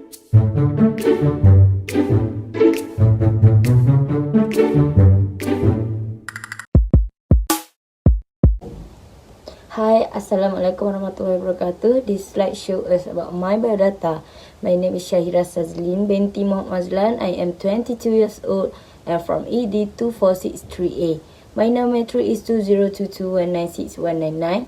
Hi, Assalamualaikum warahmatullahi wabarakatuh. This slide shows us about my biodata. My name is Syahirah SAZLYN BINTI MAZLAN. I am 22 years old and from ED 2463A. My MATRIC is 2022196199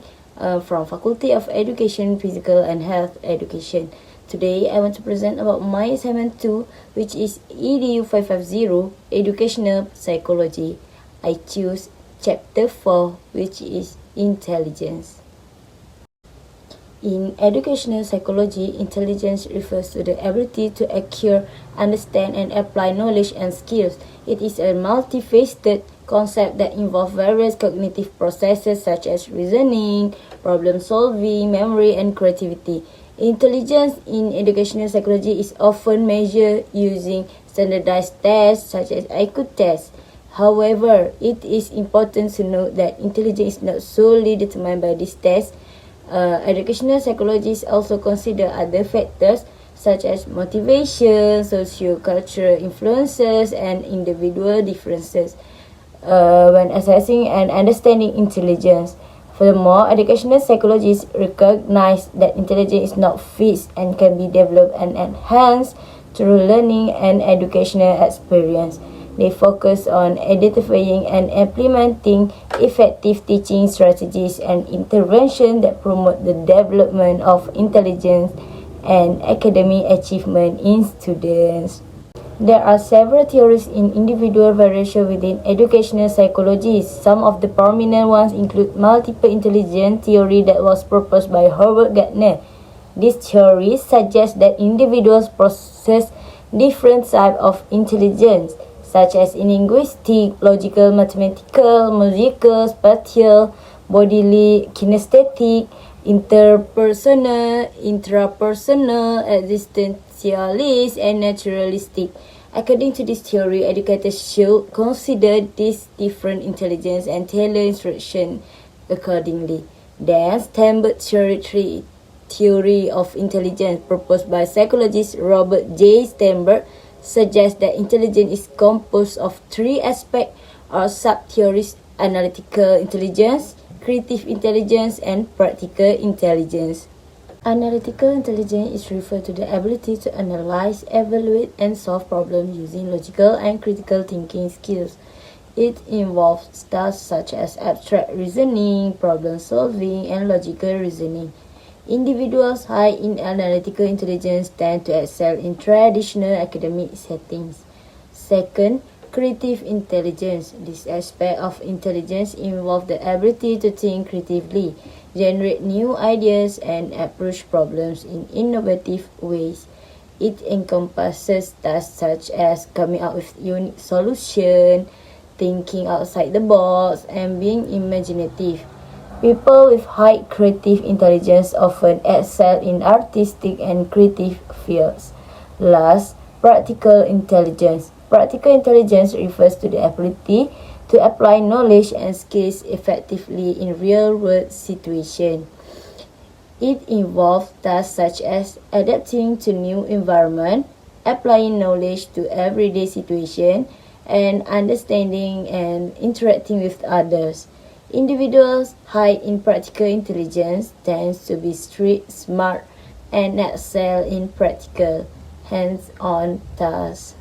from Faculty of Education, Physical and Health Education. Today, I want to present about my assignment 2, which is EDU 550, Educational Psychology. I choose Chapter 4, which is Intelligence. In educational psychology, intelligence refers to the ability to acquire, understand, and apply knowledge and skills. It is a multifaceted concept that involves various cognitive processes such as reasoning, problem solving, memory, and creativity. Intelligence in educational psychology is often measured using standardized tests such as IQ tests. However, it is important to note that intelligence is not solely determined by these tests. Educational psychologists also consider other factors such as motivation, socio-cultural influences, and individual differences when assessing and understanding intelligence. Furthermore, educational psychologists recognize that intelligence is not fixed and can be developed and enhanced through learning and educational experience. They focus on identifying and implementing effective teaching strategies and interventions that promote the development of intelligence and academic achievement in students. There are several theories in individual variation within educational psychology. Some of the prominent ones include multiple intelligence theory that was proposed by Herbert Gardner. This theory suggests that individuals possess different types of intelligence, such as in linguistic, logical, mathematical, musical, spatial, bodily, kinesthetic, interpersonal, intrapersonal, existentialist, and naturalistic. According to this theory, educators should consider these different intelligence and tailor instruction accordingly. Then, Stanford theory of intelligence proposed by psychologist Robert J. Stanford suggests that intelligence is composed of three aspects or sub-theories: analytical intelligence, creative intelligence, and practical intelligence. Analytical intelligence is referred to the ability to analyze, evaluate, and solve problems using logical and critical thinking skills. It involves tasks such as abstract reasoning, problem solving, and logical reasoning. Individuals high in analytical intelligence tend to excel in traditional academic settings. Second, creative intelligence. This aspect of intelligence involves the ability to think creatively, generate new ideas, and approach problems in innovative ways. It encompasses tasks such as coming up with unique solutions, thinking outside the box, and being imaginative. People with high creative intelligence often excel in artistic and creative fields. Last, practical intelligence. Practical intelligence refers to the ability to apply knowledge and skills effectively in real-world situations. It involves tasks such as adapting to new environment, applying knowledge to everyday situations, and understanding and interacting with others. Individuals high in practical intelligence tend to be street smart and excel in practical, hands-on tasks.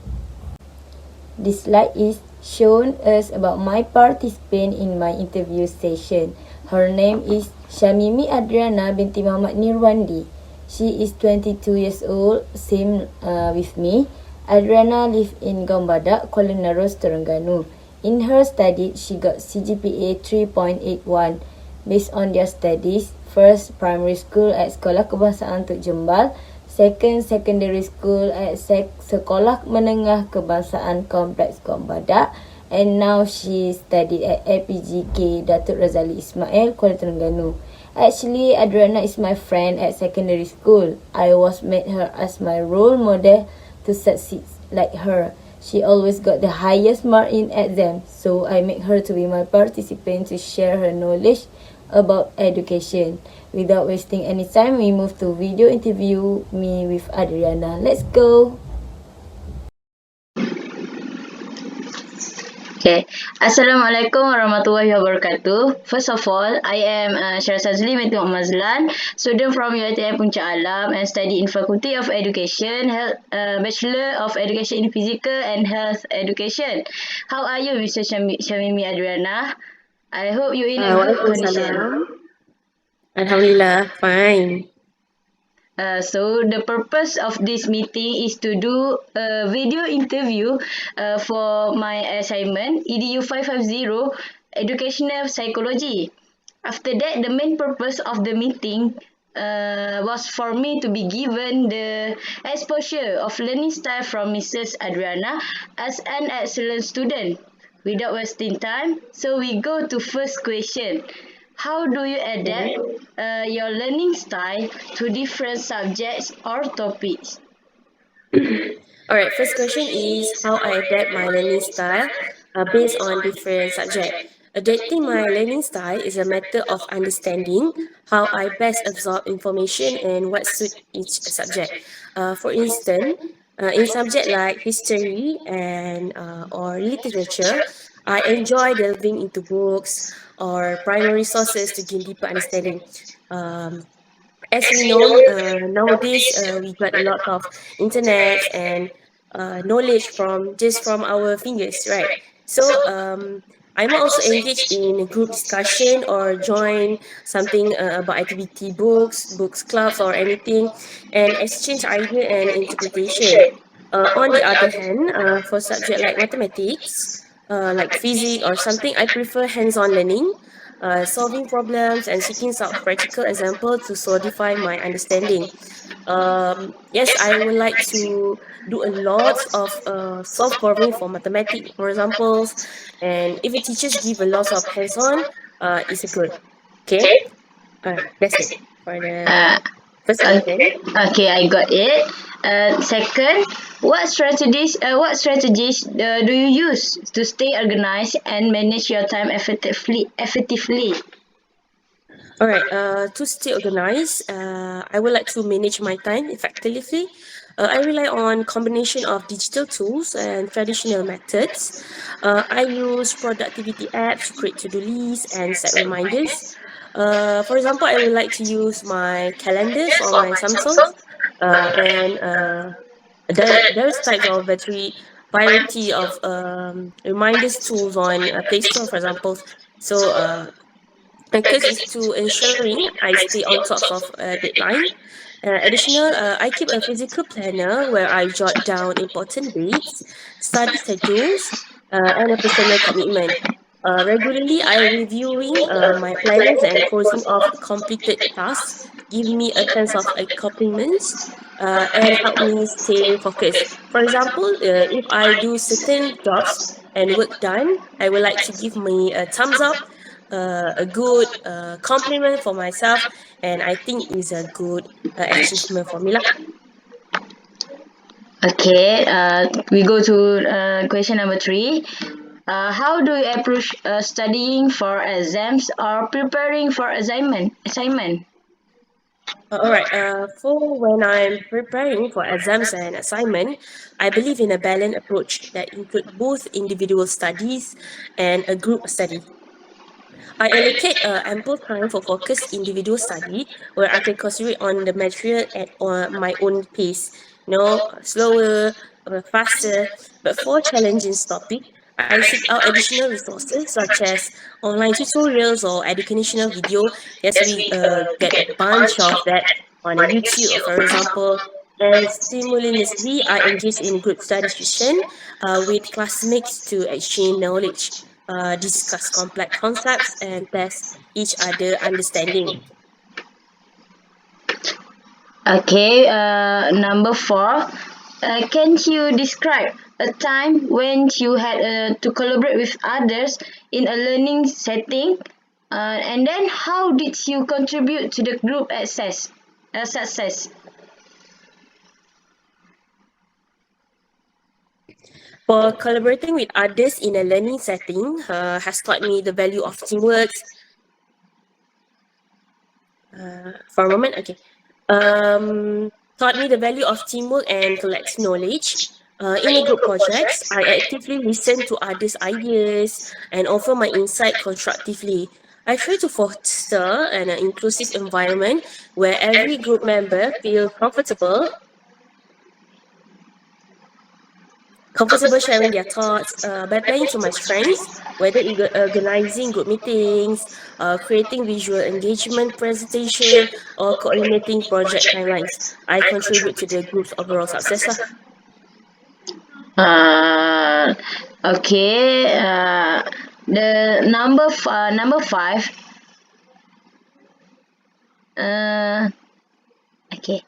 This slide is shown us about my participant in my interview session. Her name is Syamimi Adriana binti Muhammad Nirwandi. She is 22 years old, same with me. Adriana lives in Gombadak, Kuala Narus, Terengganu. In her studies, she got CGPA 3.81. Based on their studies, first primary school at Sekolah Kebangsaan Tuk Jembal, second secondary school at Sekolah Menengah Kebangsaan Kompleks Gombadak, and now she studied at APGK Datuk Razali Ismail, Kuala Terengganu. Actually, Adriana is my friend at secondary school. I was made her as my role model to succeed like her. She always got the highest mark in exams, so I make her to be my participant to share her knowledge about education. Without wasting any time, we move to video interview me with Adriana. Let's go. Okay. Assalamualaikum warahmatullahi wabarakatuh. First of all, I am SAZLYN binti MAZLAN, student from UiTM Puncak Alam and study in Faculty of Education, Bachelor of Education in Physical and Health Education. How are you, Mr. Shamimi Adriana? I hope you in a good condition. Alhamdulillah, fine. So the purpose of this meeting is to do a video interview for my assignment EDU 550 Educational Psychology. After that, the main purpose of the meeting was for me to be given the exposure of learning style from Mrs. Adriana as an excellent student. Without wasting time, so we go to first question. How do you adapt your learning style to different subjects or topics? Alright, first question is how I adapt my learning style based on different subjects. Adapting my learning style is a matter of understanding how I best absorb information and what suits each subject. For instance, in subject like history and or literature, I enjoy delving into books or primary sources to gain deeper understanding. Um, as we know, nowadays we got a lot of internet and knowledge from our fingers, right? So I'm also engaged in group discussion or join something about activity books clubs or anything, and exchange idea and interpretation. On the other hand, for subject like mathematics, like physics or something, I prefer hands-on learning, solving problems and seeking out practical example to solidify my understanding. Yes, I would like to do a lot of solve problem for mathematics, for examples, and if the teachers give a lot of hands-on, it's a good. Okay, that's it for the first question. Okay, I got it. Second, what strategies do you use to stay organized and manage your time effectively? Alright, to stay organized, I would like to manage my time effectively. I rely on combination of digital tools and traditional methods. I use productivity apps to create to-do lists and set reminders. For example, I would like to use my calendars on my Samsung, and there's types of variety of reminders tools on Play Store, for example. So because it's to ensuring I stay on top of a deadline. Additional, I keep a physical planner where I jot down important dates, study schedules, and a personal commitment. Regularly, I reviewing my planners and crossing off completed tasks give me a sense of accomplishments and help me stay focused. For example, if I do certain jobs and work done, I would like to give me a thumbs up, a good compliment for myself, and I think is a good achievement for me lah. Okay, we go to question number 3. How do you approach studying for exams or preparing for assignment? Alright, for when I'm preparing for exams and assignment, I believe in a balanced approach that include both individual studies and a group study. I allocate ample time for focused individual study where I can concentrate on the material at my own pace, slower, faster. But for challenging topic, I seek out additional resources such as online tutorials or educational video. Yes, we get a bunch of that on a YouTube, for example. And simultaneously, I engage in group study session with classmates to exchange knowledge, discuss complex concepts, and test each other understanding. Okay, number 4. Can you describe a time when you had to collaborate with others in a learning setting? And then how did you contribute to the group success? For collaborating with others in a learning setting has taught me the value of teamwork, For a moment, okay. Taught me the value of teamwork and collective knowledge. In a group projects, I actively listen to others' ideas and offer my insight constructively. I try to foster an inclusive environment where every group member feels comfortable sharing their thoughts by playing to my strengths, whether organizing group meetings, creating visual engagement presentation, or coordinating project timelines. I contribute to the group's overall success lah. Uh, okay. The number five. Okay.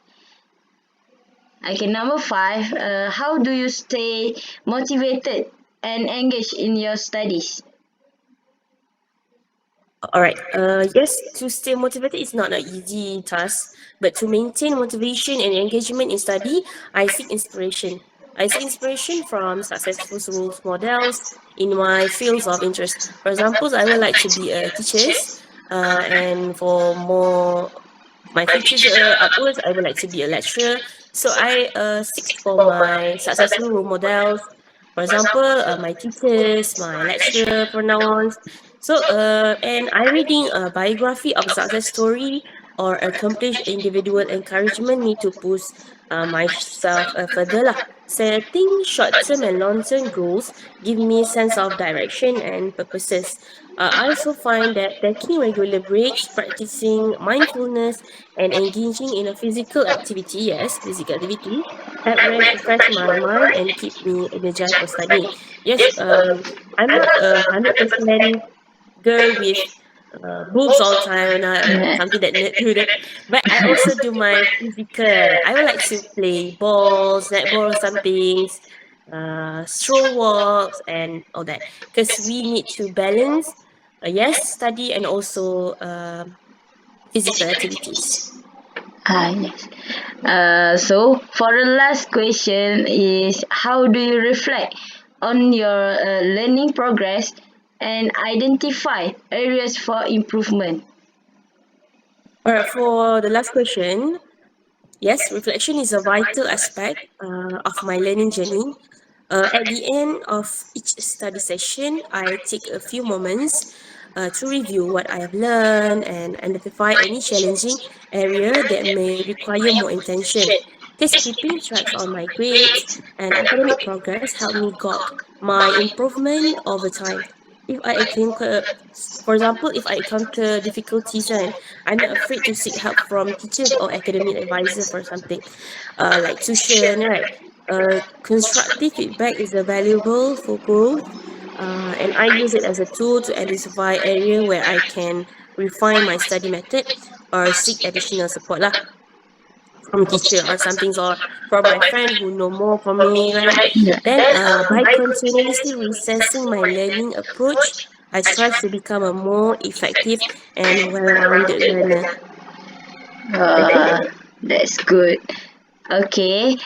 Okay, number five. How do you stay motivated and engaged in your studies? Alright, yes, to stay motivated is not an easy task, but to maintain motivation and engagement in study, I seek inspiration. I seek inspiration from successful role models in my fields of interest. For example, I would like to be a teacher, and for more my futures upwards, I would like to be a lecturer. So I seek for my successful role models. For example, my teachers, my lecturer for now on. So and I reading a biography of success story or accomplished individual encouragement me to push myself further lah. Setting short-term and long-term goals give me sense of direction and purposes. I also find that taking regular breaks, practicing mindfulness, and engaging in a physical activity, yes, physical activity, help refresh my mind and keep me energized for studying. Yes, I'm not a 100% girl with boobs all the time, not something that nerd do that. But I also do my physical. I would like to play balls, netball or some things, stroll walks and all that. Because we need to balance, yes, study and also physical activities. Yes. So for the last question is how do you reflect on your learning progress and identify areas for improvement? Alright, for the last question, yes, reflection is a vital aspect of my learning journey. At the end of each study session, I take a few moments to review what I have learned and identify any challenging area that may require more attention. Because keeping tracks on my grades and academic progress help me gauge my improvement over time. If I encounter, for example, if I encounter difficulties and I'm not afraid to seek help from teachers or academic advisor for something, like tuition, right? Constructive feedback is a valuable for growth, and I use it as a tool to identify area where I can refine my study method or seek additional support lah from teacher or something or from my friend who know more from me, right? Then by continuously recessing my learning approach, I strive to become a more effective and well-rounded learner. That's it. That's good. Okay.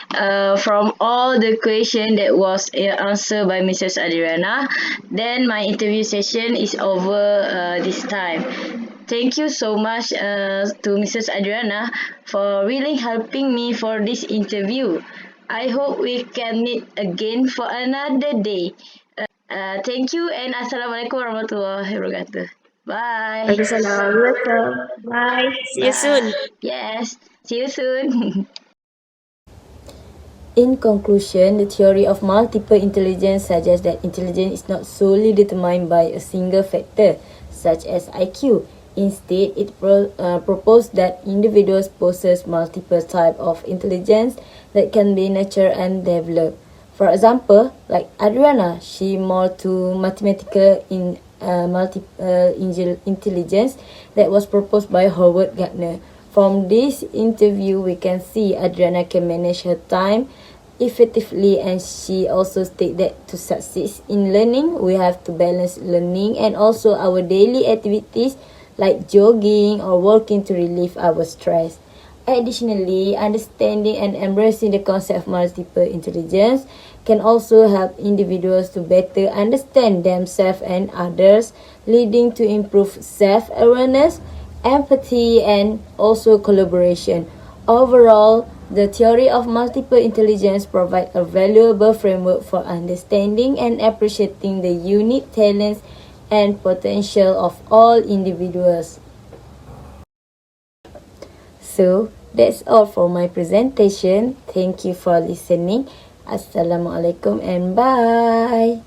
From all the question that was answered by Mrs. Adriana, then my interview session is over this time. Thank you so much to Mrs. Adriana for really helping me for this interview. I hope we can meet again for another day. Thank you and Assalamualaikum warahmatullahi wabarakatuh. Bye. Waalaikumsalam. You're welcome. Bye. See you soon. Yes. See you soon. In conclusion, the theory of multiple intelligence suggests that intelligence is not solely determined by a single factor, such as IQ. Instead, it proposed that individuals possess multiple types of intelligence that can be nurtured and developed. For example, like Adriana, she more to mathematical in intelligence that was proposed by Howard Gardner. From this interview, we can see Adriana can manage her time effectively, and she also stated that to succeed in learning, we have to balance learning and also our daily activities like jogging or walking to relieve our stress. Additionally, understanding and embracing the concept of multiple intelligence can also help individuals to better understand themselves and others, leading to improved self-awareness empathy, and also collaboration. Overall, the theory of multiple intelligence provides a valuable framework for understanding and appreciating the unique talents and potential of all individuals. So, that's all for my presentation. Thank you for listening. Assalamualaikum and bye.